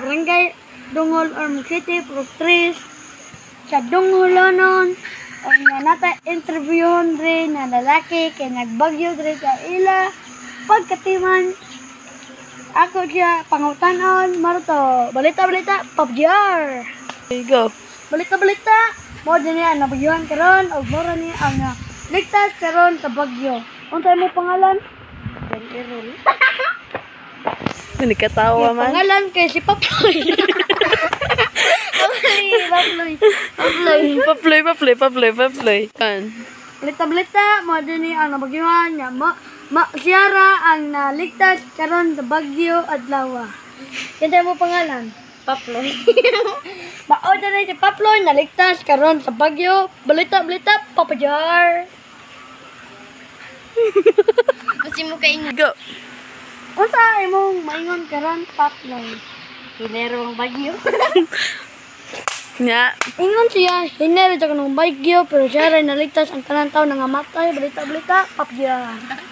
sa barangay Dungol or City, Proctris, sa Dungolonon, o nga nata interviewon rin na lalaki kay nagbagyo rin sa ila pagkatiman. Ako siya pangutanon, maruto, balita-balita, PUBG-R. There you go. Balita-balita, mo din niya nabagyuhan karon o mura niya ang ligtas karon sa bagyo. Unsay mo pangalan? Dan Errol. Hindi ka tawa man. Pangalan kay si Paploy. Paploy. Balita-balita, mo din niya ang nabagyuhan nga siyara ang naligtas karon sa bagyo adlaw. Unsay mo pangalan? Paploy. Mao din si Paploy naligtas karon sa bagyo. Balita-balita, PUBG-R. Kasi mo kayo Go. Unsa imong maingon karon, Paploy? hinero ang bagyo. Nya. Ingon siya, hinero siya ng bagyo pero siya rin naligtas ang kanang tao nangamatay. Balita-balita, PUBG-R.